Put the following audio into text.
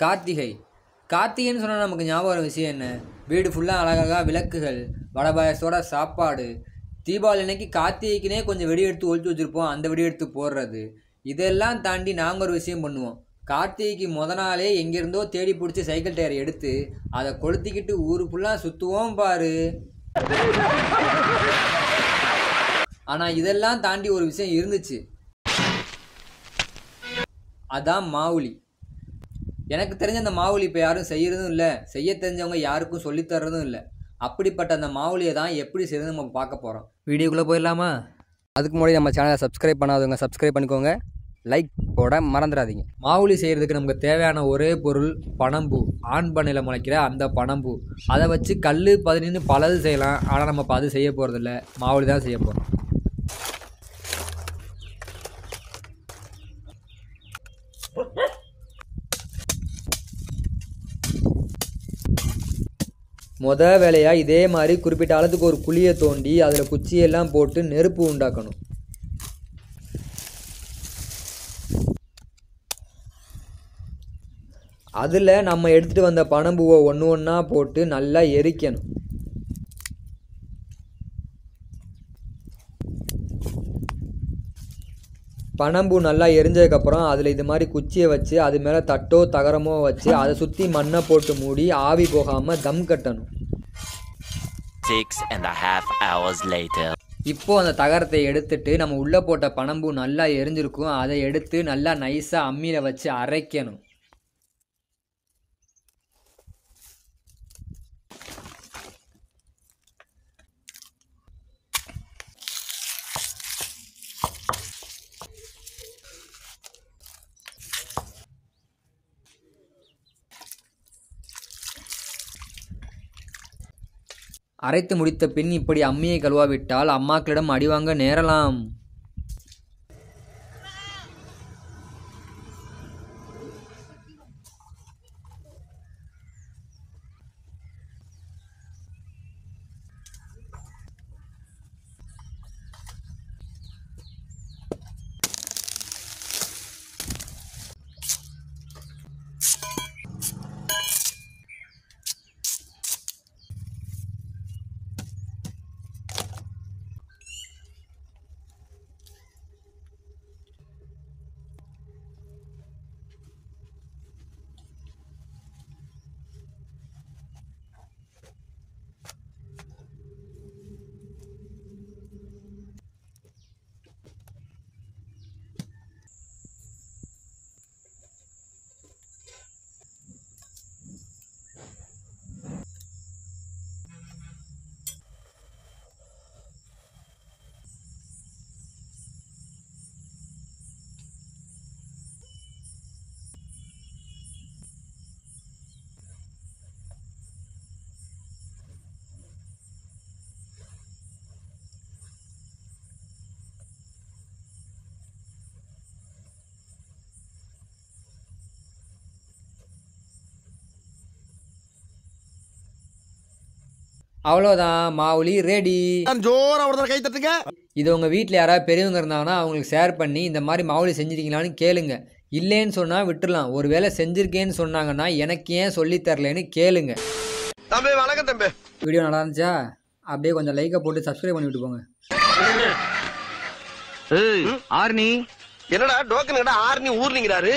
கார்த்திகை கார்த்திகைன்னு சொன்னால் நமக்கு ஞாபகம் வர விஷயம் என்ன? வீடு ஃபுல்லாக அழகழகாக விளக்குகள், வடபாயசோட சாப்பாடு. தீபாவளி அன்னைக்கு கார்த்திகைக்குனே கொஞ்சம் வெடி எடுத்து ஒழிச்சு வச்சுருப்போம், அந்த வெடி எடுத்து போடுறது. இதெல்லாம் தாண்டி நாங்கள் ஒரு விஷயம் பண்ணுவோம். கார்த்திகைக்கு நாளே எங்கேருந்தோ தேடி பிடிச்சி சைக்கிள் டயரை எடுத்து அதை கொளுத்திக்கிட்டு ஊரு ஃபுல்லாக சுற்றுவோம் பாரு. ஆனால் இதெல்லாம் தாண்டி ஒரு விஷயம் இருந்துச்சு, அதான் மாவுளி. எனக்கு தெரிஞ்ச அந்த மாவுளி இப்போ யாரும் செய்கிறதும் இல்லை, செய்ய தெரிஞ்சவங்க யாருக்கும் சொல்லித்தர்றதும் இல்லை. அப்படிப்பட்ட அந்த மாவுளியை தான் எப்படி செய்யறது நம்ம பார்க்க போகிறோம். வீடியோக்குள்ளே போயிடலாமா? அதுக்கு முன்னாடி நம்ம சேனலை சப்ஸ்கிரைப் பண்ணாதவங்க சப்ஸ்கிரைப் பண்ணிக்கோங்க, லைக் போட மறந்துடாதீங்க. மாவுளி செய்கிறதுக்கு நமக்கு தேவையான ஒரே பொருள் பனம்பூ. ஆண் பண்ணையில் முளைக்கிற அந்த பனம்பூ. அதை வச்சு கல் 15 பலது செய்யலாம், ஆனால் நம்ம இப்போ அது செய்ய போகிறதில்ல, மாவுளி தான் செய்ய போகிறோம். வேலையாக இதே மாதிரி குறிப்பிட்ட அளவுக்கு ஒரு குழியை தோண்டி அதில் குச்சியெல்லாம் போட்டு நெருப்பு உண்டாக்கணும். அதில் நம்ம எடுத்துகிட்டு வந்த பனம்பூவை ஒன்று ஒன்றா போட்டு நல்லா எரிக்கணும். பனம்பூ நல்லா எரிஞ்சதுக்கப்புறம் அதில் இது மாதிரி குச்சியை வச்சு அது மேலே தட்டோ தகரமோ வச்சு அதை சுற்றி மண்ணை போட்டு மூடி ஆவி போகாமல் தம் கட்டணும். 6.5 hours later. இப்போது அந்த தகரத்தை எடுத்துட்டு நம்ம உள்ளே போட்ட பனம்பூ நல்லா எரிஞ்சிருக்கும், அதை எடுத்து நல்லா நைஸாக அம்மியில் வச்சு அரைக்கணும். அரைத்து முடித்த பின் இப்படி அம்மியை கழுவாவிட்டால் அம்மாக்களிடம் அடிவாங்க நேரலாம். அவ்வளோதான், மாவுளி ரெடி. கை தட்டுங்க. இது உங்கள் வீட்டில் யாராவது பெரியவங்க இருந்தாங்கன்னா அவங்களுக்கு ஷேர் பண்ணி இந்த மாதிரி மாவுளி செஞ்சிருக்கீங்களான்னு கேளுங்க. இல்லைன்னு சொன்னால் விட்டுடலாம். ஒரு வேளை செஞ்சுருக்கேன்னு சொன்னாங்கன்னா எனக்கு ஏன் சொல்லித்தரலன்னு கேளுங்க. தம்பி வணக்கம் தம்பி. வீடியோ நல்லா இருந்துச்சா? அப்படியே கொஞ்சம் லைக்கை போட்டு சப்ஸ்கிரைப் பண்ணி விட்டு போங்க. ஆர்னி என்னடா டோக்கன் ஆர்னி ஊர்னிங்கிறாரு.